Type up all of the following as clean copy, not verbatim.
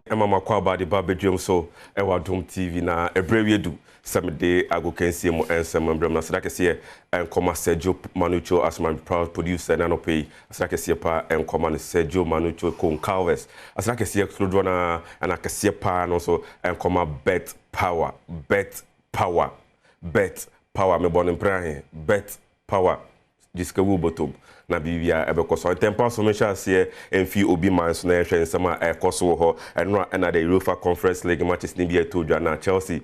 Emma Makwaba the Badwam so Adom TV na ebrewe du Saturday ago kensie mo ensem mbrem na sada kese enkoma Sergio Manucho as my proud producer na no pay asada kese pa enkoma no Sergio Manucho Concalves asada kese klodo na kese pa no so enkoma bet power me bon mpran bet power diska wu bottom na bibia ebekoso tempa so me sha se emfi obi man so na ehwe nsema ekoso ho enra na the UEFA Conference League matches ni bia todwa na Chelsea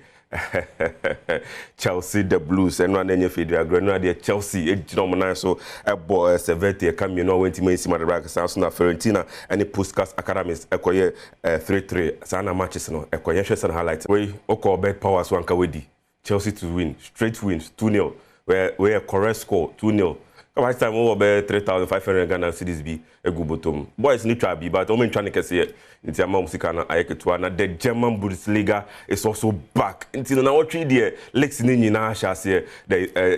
the Blues enra na nye federal granua de Chelsea ejino mo na so ebo 70 come no went man sima the back so na Fiorentina any Puskas Academies ekoye 3-3 sana matches no ekoye hwe se highlight we okọ bet power so anka wedi Chelsea to win straight wins 2-0 where a correct score 2-0. Last time we were 3,500 Ghana cedis be a good bottom. Boys need to be, but I'm trying to say it. In the Musicana, I the German Bundesliga is also back. Until now, 3 years, leagues in the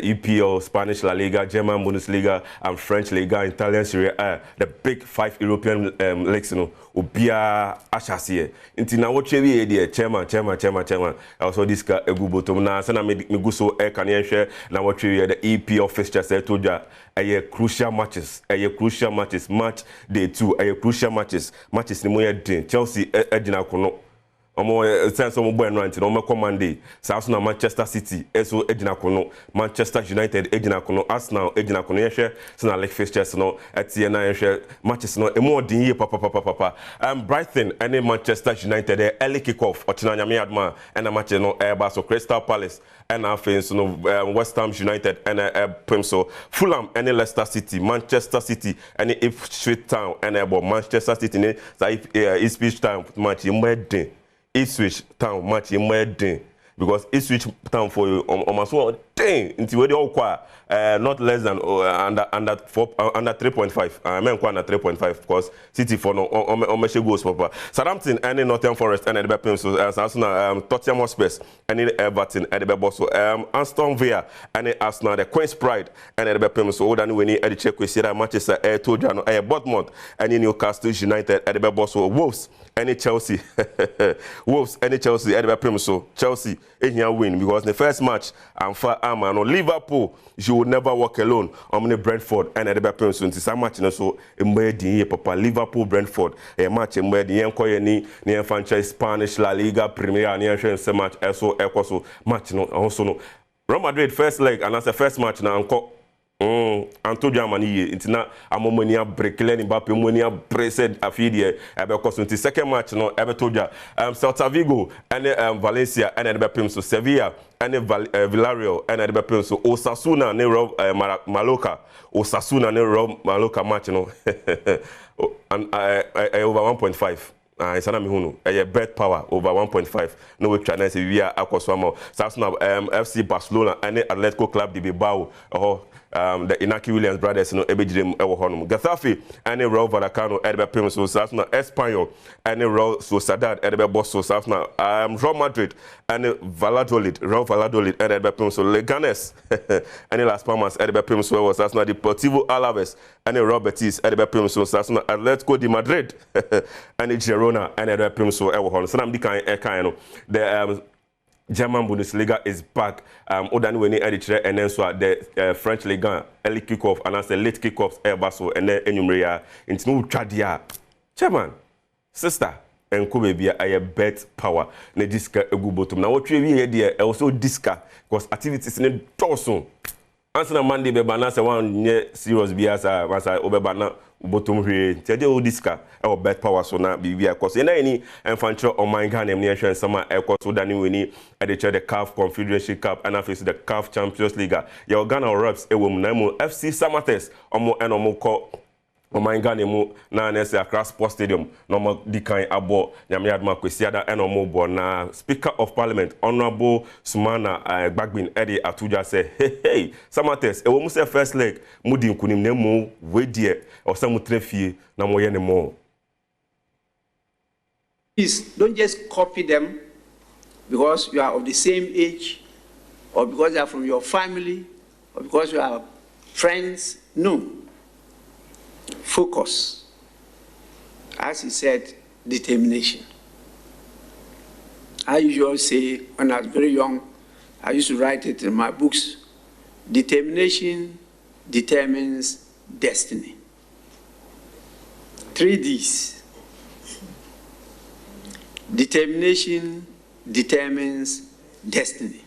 EPL, Spanish La Liga, German Bundesliga, and French Liga, Italian Serie A, the big 5 European leagues, you know, Ubia Ashasi. Until now, what you chairman. Also, this guy a good bottom. Now, Sana me go so can you share now what you the EPL fixtures I told you. Crucial matches. Match day 2. Crucial matches ni mo yɛ Chelsea edina kono omo sense omo boy no anti no command South na Manchester City eso edina kono Manchester United edina kono Arsenal edina kono yehwe se na league fixtures no etie na yehwe matches no emo odin ye papa Brighton and Manchester United early kick off otina nyame adma and match no eba so Crystal Palace and after no West Ham United and so Fulham and Leicester City, Manchester City and Ipswich Town and Manchester City Ipswich Town match in wedding. Ipswich Town match in wedding because Ipswich Town for you almost one thing into where they all quite not less than under 3.5. I mean under 3.5 because City for no on goals papa. Southampton and Nottingham Forest and the Pem so Arsenal Tottenham Hotspur and Everton and the Bosso Aston Villa and Arsenal the Queen's Pride and the Pem so than when the check we see that Manchester to Jano Bournemouth and Newcastle United and the Bosso Wolves and Chelsea Wolves and Chelsea and the Pem so Chelsea in win because the first match and for no Liverpool you will never walk alone. I'm Brentford and at the Pem so it's a match so in papa Liverpool Brentford a match in where the enkoye ni franchise Spanish La Liga Premier ni enhwe match eso ekoso match no also no Real Madrid first leg and as the first match na anko Antonio Mani intina amomonia brekele ni Mbappe monia preset afidie because in the second match no ebetoja Celta Vigo and Valencia and the Pem so Sevilla and Villarreal and the Pem so Osasuna ne Mallorca Osasuna ne Mallorca match no and over 1.5 it's an amihunu. Bet power over 1.5. No we try to say we are akoswamo. Arsenal, FC Barcelona, and Atletico Club de Bilbao. The Inaki Williams brothers, no ebejim ewo honum. Getafe, and Real Vallecano, Edbe Pem so Arsenal, Espanyol, and Real Sociedad, Edbe Bosso, Arsenal, Real Madrid, and Valladolid, Real Valladolid, and Edbe Pem so Leganes, and Las Palmas, Edbe Pem so was Arsenal, Deportivo Alaves, and Real Betis, Edbe Pem so Arsenal, Atletico de Madrid, and Girona, and Edbe Pem so ewo honum. So I'm the kind the German Bundesliga is back. Odani weni editor and then so the French Liga early kickoff and as the late kickoffs baso and then enumeria into no tradia. Chairman, sister, and Kubebia I bet power ne diska egu bottom. Now what we hear there also diska because activities in torso. Answer Monday be bana se one serious biasa masa obebana bottom here. Tell the diska our bet power so na bibia because any infantry on my Ghana nation sama e so dani weni the CAF Confederation Cup and after the CAF Champions League. Your Ghana reps e wom na mo FC Samates omo enomo ko my Ghana mu na nese Accra Sports Stadium no mo dikan abo nyame adma kwesiada enomo bo na Speaker of Parliament Honorable Sumana Gbagbin Eddie Atuja say hey Samates e wom say first leg mudi nkunim na mu we die o say mu trefie na mo ye ne mo. Please don't just copy them because you are of the same age or because they are from your family or because you are friends. No. Focus. As he said, determination. I usually say, when I was very young, I used to write it in my books, determination determines destiny. 3 Ds. Determination determines destiny.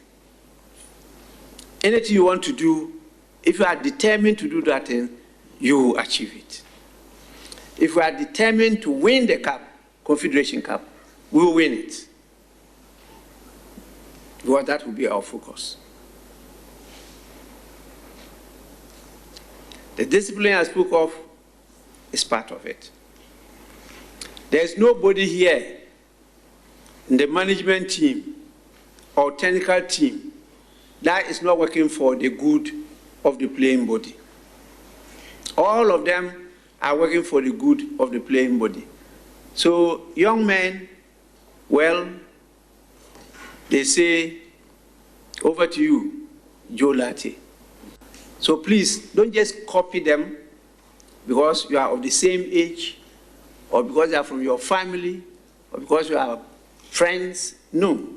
Anything you want to do, if you are determined to do that thing, you will achieve it. If we are determined to win the cup, Confederation Cup, we will win it. Because that will be our focus. The discipline I spoke of is part of it. There's nobody here in the management team or technical team that is not working for the good of the playing body. All of them are working for the good of the playing body. So young men, well, they say, over to you, Joe Latte. So please, don't just copy them because you are of the same age, or because they are from your family, or because you are friends. No.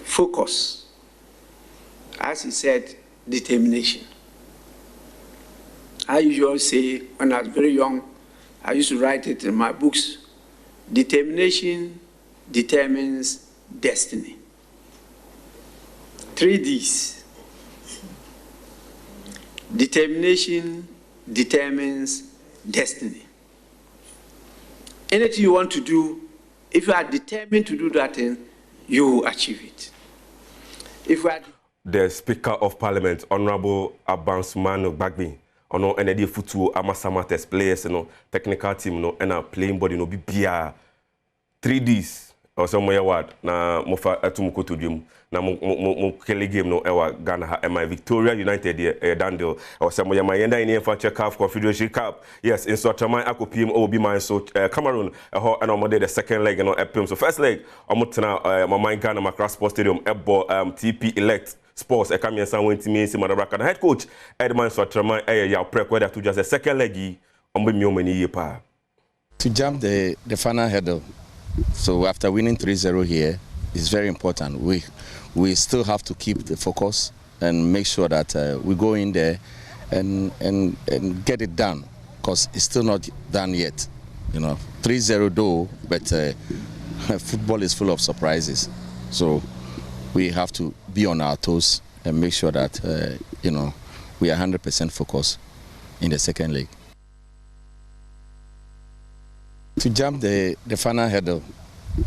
Focus. As he said, determination. I usually say, when I was very young, I used to write it in my books, determination determines destiny. 3 Ds. Determination determines destiny. Anything you want to do, if you are determined to do that thing, you will achieve it. If you are the Speaker of Parliament, Honorable Abansumanu Bagbi, ono ND Futu Amasama test players, technical team, and playing body, no be 3 Ds. Or some word na mofa atumuko to dream na mo kele game no ewa Ghana ha my Victoria United dandel or some my yenda in for check CAF Confederation Cup. Yes, in Sotraman akopim obi man so Cameroon and on the second leg no epim. So first leg omotena my mind Ghana Macra Sports Stadium ebo TP Elect Sports e come yensa won timi si Madabraka head coach Edman Sotraman ya prep whether to just a second leg ombe mi omani ye pa to jump the final hurdle. So after winning 3-0 here, it's very important. We still have to keep the focus and make sure that we go in there and get it done, because it's still not done yet. 3-0 though, but football is full of surprises. So we have to be on our toes and make sure that we are 100% focused in the second leg. To jump the final hurdle.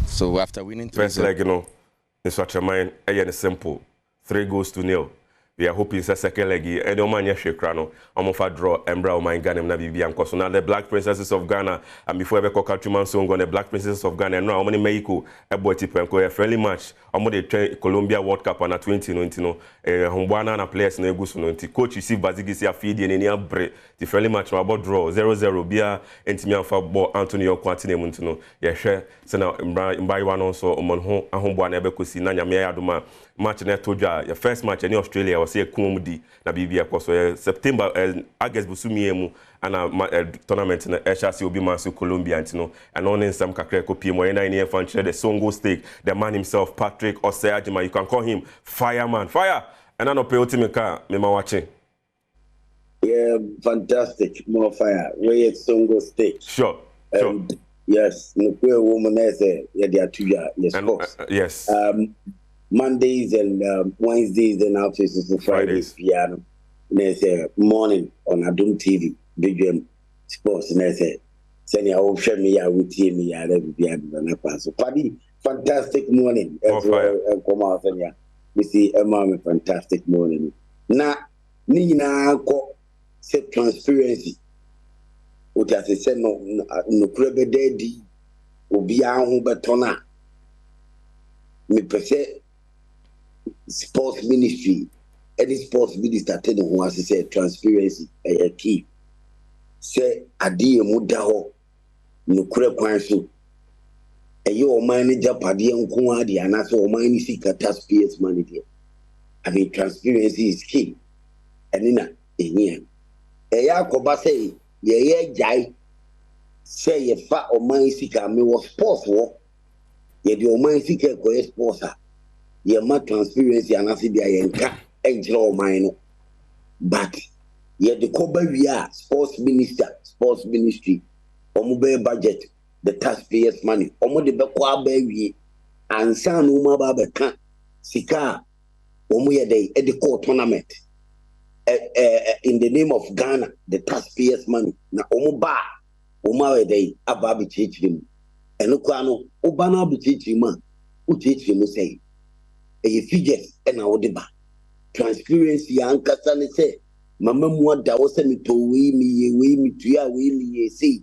So after winning 3-0. First leg, in such a mind, simple. 3-0. We are hoping it's a second leg. And the man Yeshekrano, I'm off a draw, Embra, my Ghana, and Nabibian Koso. Now the Black Princesses of Ghana, and before I go countryman song on the Black Princesses of Ghana, and now I'm going to make a boy tip and a friendly match. I'm going to train Colombia World Cup on a 2019. Humbwana and players in Egusu. Coach, you see, Bazigisi, a feed in any break. The friendly match, about draw 0-0. Bia, Intimian for ball, Antonio Quantine Muntuno. Yeah, share. So now, Mbai one also, Monho, and Humbwana Ebecusi, Nanya Adoma. Match na toja your first match in Australia was say kumudi na bibia so September August busumi emu ana tournament na HRC obi mansu Colombia and on in some kakre kopi mo na in fan the Songo stake the man himself Patrick Osejima, you can call him Fireman fire and I no pay ultimate car me ma watching. Yeah, fantastic, more fire. Where Songo stake. Sure. Yes, no woman is there 2 years. Yes, yes. Mondays and Wednesdays and afternoons and Fridays piano. There's a morning on Adom TV, Badwam Sports. And I said, "Send your old friend me out with me. I never be able to pass." So, Paddy, fantastic morning. Come out and yeah, we see a mom fantastic morning. Na Nina ko say transparency. What I say no crebe daddy obi ahu betona. Me pese sports ministry, any sports minister tell them who has to say transparency a key. Say adi muda ho no kure kwan so. Eyo manager padi nko adi anaso o mani sika taxpayers money there. I mean transparency is key. Enina ehia. Eya akoba say ye jai say ye fa o mani sika me was sports wo. Ye the Oman Sika ko sponsor. Ye ma transparency and asi dia yenka enjira Oman no. But ye the cover we are sports ministry, omo budget, the taxpayers' money, omo de be kwa be we and san uma ba be kan sika omo ye dey e the court tournament in the name of Ghana, the taxpayers' money. Na omo ba omo we dey aba be chichiri. Eno kwa no oba na be chichiri ma uchichiri mo say e figures e na wo ba transparency ankasa ne say mama mu da wo say me to we me tuya we me say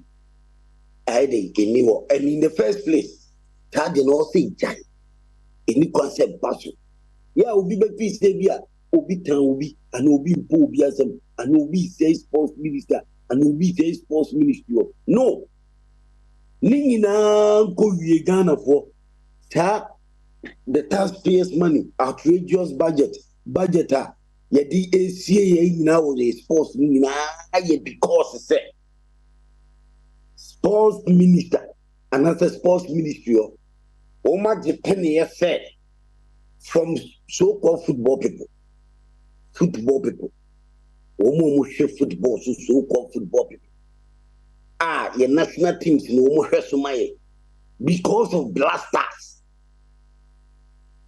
I dey gini wo. And in the first place that dey no say jai any concept baso yeah obi be fi say bia obi tan obi and obi mpo obi asem and obi say sports minister and obi say sports ministry no ni nyina ko wie Ghana for ta the taxpayers money outrageous budget ye di esie ye nyina wo the sports nyina ye because say sports minister and as a sports ministry o ma depend ye say from so-called football people o share football so-called football people your national teams no mo hwe so maye because of blasters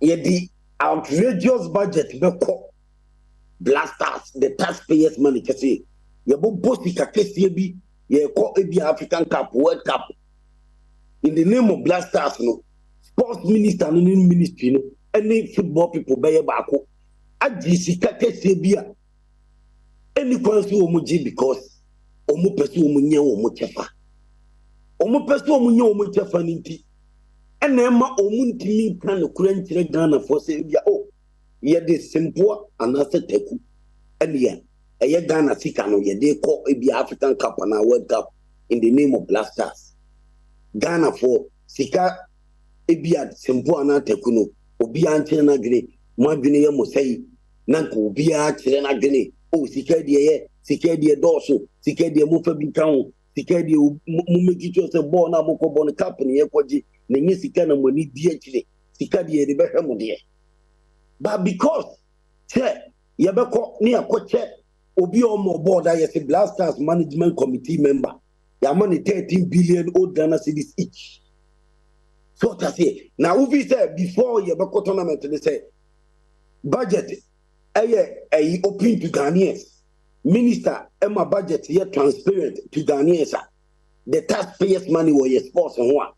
ye the outrageous budget be ko blasters the taxpayers money kese ye bo bosika kese bi ye ko ebi African Cup World Cup in the name of blasters no sports minister no ministry no any football people be ba ko ajisika kese bi a any kwanso omuji because omu pese omu nya omu chefa ninti ena ma omu ntimi kan no kura nkyere Ghana for say bia ye de simple anase teku ene ye Ghana sika no ye de call ebi African Cup na World Cup in the name of blasters Ghana for sika ebi simple anase teku no obi ankyere na dwene mo adwene ye mo sei na ko obi a kyere na dwene sika de doso sika de mo fa bi kan sika de mo meki cho se ball na mo ko ball cap ne ye kwaji na nyi sika na mo ni di akire sika de be hwe mo de but because ye be ko ni akoche obi o mo board that yes blasters management committee member ya money 13 billion old Ghana cedis each so that say now we say before ye be ko tournament they say budget open to Ghanaians. Minister, Emma budget here transparent to Ghanaians. The taxpayers' money was your sports and one.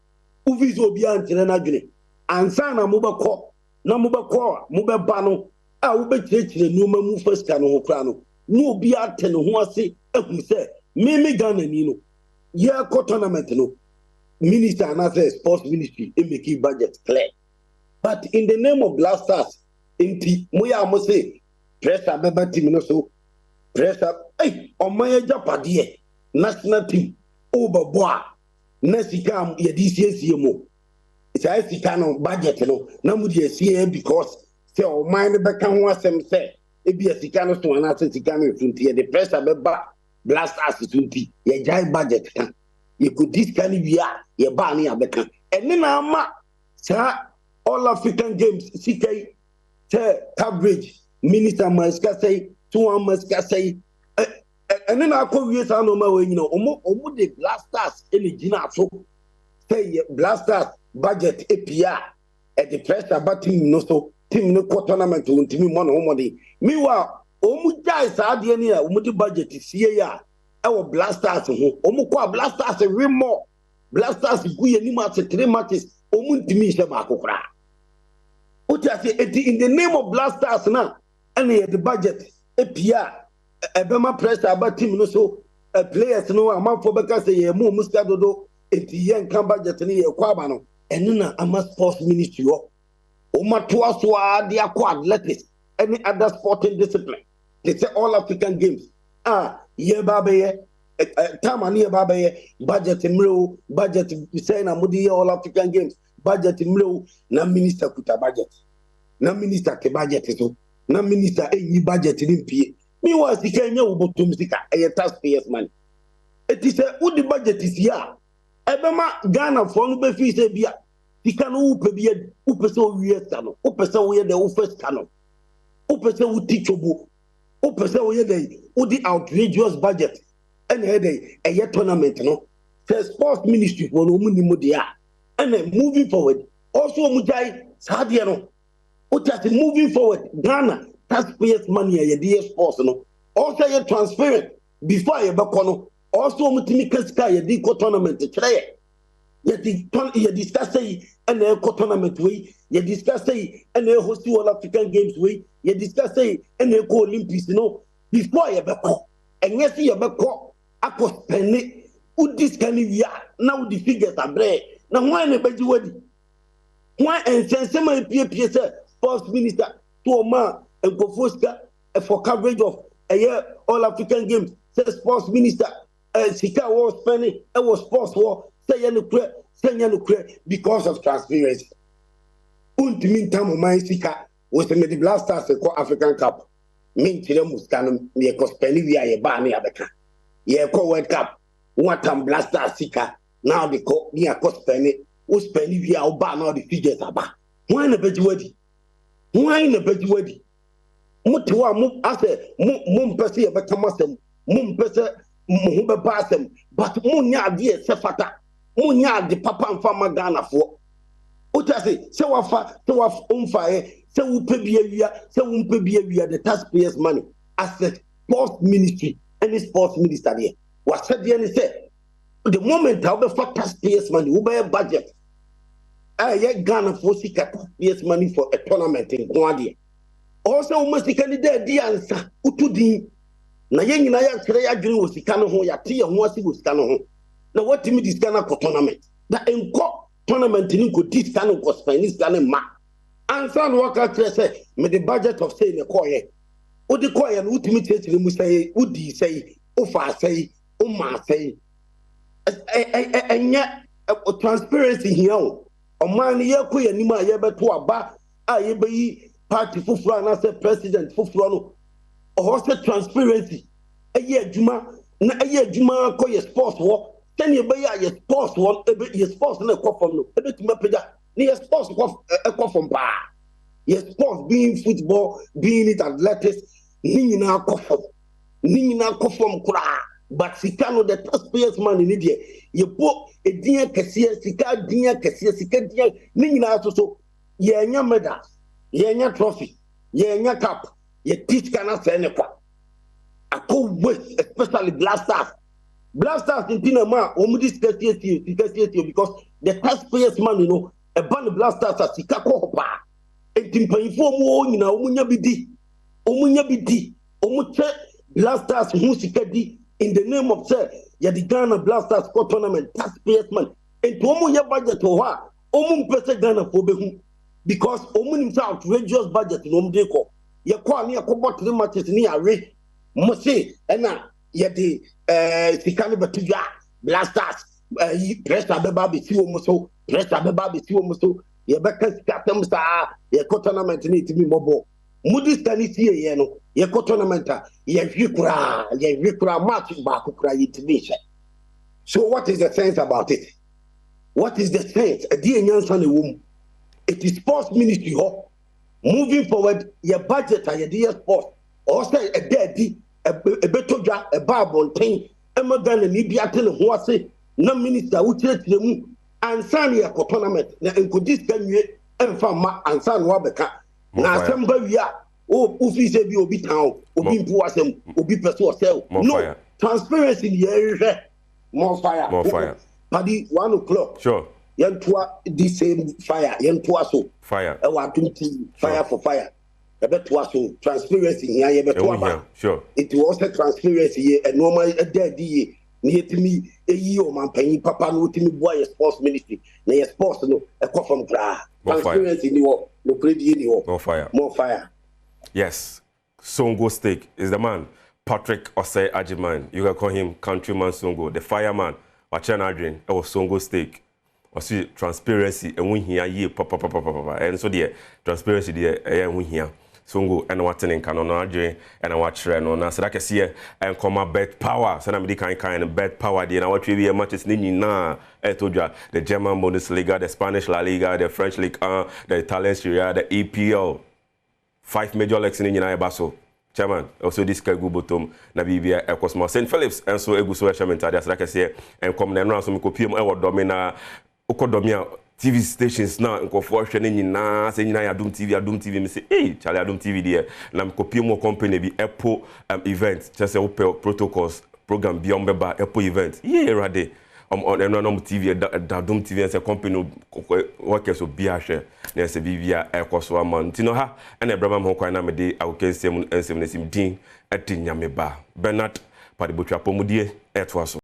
Uvis will be anti Renagini. And Sana Mubako, Namubako, Mubabano, I will be taking no move first cano crano. No be at 10 who I say, who say, Mimi Ghananino. Yeah, co tournament no. Minister and other sports ministry, they make budget clear. But in the name of blasters, inti moya mo say pressure beba team no so pressure omaya japade national team overboa na sika ye di siesie mo sai sika no budget no na mu di sie because say o mind beka ho asem say e bi sika no so na say sika no funti the pressure beba blasters funti ye jai budget kan you could this kind of ye ba na abeka ene na ama sa all African games sika coverage minister maska say to maska say and then I call you no ma we omo the blasters gina so say blasters budget APR at the pressure but team no so team no tournament to team money meanwhile omo jai sa de ne omo the budget sie ya e wo blasters ho omo kwa blasters win more blasters guye ni match 3 matches omo ntimi hye ba kokora. In the name of blasters now, and the budget, APR, a Bema pressure about team, no so players no amount for because a more muscadodo, a young can budget and a quabano, and then a must sports ministry. Omatuaswa, their quad any other sporting discipline. They say all African games. Ye babaye, Tamania babaye, budget in real, budget, saying Amudi, all African games. Budget mlo na minister kuta budget na minister ke budget so na minister enyi budget ni pie mi wa sika nya obotum sika taxpayers money it is a would budget is here ebema Ghana for no be fi say bia sika no wo pe bia wo pese wo wie sta no wo pese wo ye de wo first sta no wo pese wo tichobo wo pese wo ye de wo di outrageous budget and he de a tournament no the sports ministry for no muni mo dia and moving forward also mo jai sadia no wo just moving forward Ghana taxpayers money ye de sports no also ye transparent before ye be no also mo timi kasika ye di tournament kire ye discuss say and a tournament way, ye discuss say and a host all African Games way, ye discuss say and a co Olympics, before ye beko, and yes, ye beko, I could spend it, would this kind of year, now the figures are bread. Now, why a better word? Why and send some PPS sports minister to a man and Kofoska for coverage of a year all African Games, say sports minister, Sika was spending, it was sports war. Because of transparency. Meantime, my sika was the blasters called African Cup. Mean to them Muscanum, near Cospeni via a barney abeka. Ye call World Cup, one time blaster sika. Now they call near Cospeni, who's penny via or bar now the figures about. Why in a bed wordy? Why in a bed wordy? Mutua move as a mum percy about Tamasem, mum perse, mumba basem, but munya dear Sefata. Munya the papa and farmer Ghana for. Utase, so wafa, so waf umfae, so upe behavior, so umpe behavior, the taxpayers' money as the sports ministry and the sports minister there. What said the end said, the moment I will for taxpayers' money, we buy a budget. I get Ghana for taxpayers' money for a tournament in Guadia. Also, almost the candidate, the answer, Utudi. Na yengi na ya kire ya green was the cano ho, ya tea and was cano. Now what to me this Ghana tournament? That in tournament in this Ghana was Spanish Ghana ma. And some workers say, me the budget of saying a coy. What the coy and ultimate to say, Udi say, Ufa say, Uma say. And yet transparency here. O man ye kuya nima yebe to aba a yebe party fufura na say president fufura no. Or say transparency. A year juma na a year juma ko ye sports war. Can you buy your sports one? Your sports in a cough from no. Every time your sports cough from bar. Your sports being football, being it athletics, nina cough from kura. But Sikano the taxpayers money in India. You book a dear cassia, Sika dear cassia, Sika dear nina so. Ye medal, ye trophy, ye cup, ye teach cannot send a cup. I could wait, especially blasters. Blasters in Pinama, discuss because the taxpayers' money, a band of blasters at Sikako, and Timpa more, Omunya Bidi, Omuche blasters Musikadi in the name of Sir Yadigana Blasters for tournament, taxpayers' money, and to Omunya budget to her, Omun Pesa Ghana for Behu, because Omun himself outrageous budget in Omdeko, Yakwani, a cobot the matches near Ray, Mose, and now. Yet Sikani Batuja, blasters, pressure the baby, two muso, pressure the baby, two muso, ye beckers captains are ye tournament need to be mobile. Moody's can see yeno, ye tournament, ye vikra match back cry intimation. So, what is the sense about it? What is the sense? A dear young son, womb. It is sports ministry, moving forward, your budget, your dear sports, or say a daddy. A betoja, a barbon thing, a modern and Libya tell who I say, no minister who church the moon, and Sani a tournament, and could this can you and farm and San Wabeka. Now, somebody, oh, Ufi said you will be town, will be poor, will be pursued self. No, transparency in the area, more fire. Paddy, 1 o'clock. Sure. Yantua, the same fire, Yantua so. Fire. I want to fire for fire. So transparency here, sure. It was a transparency here, a normal a dead year. Near to me, a year man paying papa no to me boy a sports ministry. Nay a sports no a cough from cry. Transparency no credit more fire. Yes. Songo Steak is the man. Patrick Osei Ajiman. You can call him Countryman Songo, the fireman. Wachan Adrian, it was Songo Steak. Or see transparency and we here papa. And so the transparency there and we here. songo and watching canon adwe and watch no na so that can see and come bet power so na me kind bet power dey na watch we matches ni nyina etodwa the German Bundesliga, the Spanish La Liga, the French Ligue 1, the Italian Serie A, the EPL. 5 major leagues in nyina ebaso. Chairman, also this Kegu bottom na bibia Ecosmo St. Phillips and so eguso chairman tada so like I say and come na no so me kopiem e wodo me na ukodomia TV stations na nkofo hwe ne nyina se nyina ya Adom TV me say Charlie Adom TV there na me kopiem mo company bi Apple event just say protocols program bi ombeba Apple event rade on TV Adom TV as a company work so bia hwe na se bibia Ecoso amount tino ha and e brama ho kwan na me de awokensem nsem nesim din atinyame ba Bernard Padibotwa pomudie etwaso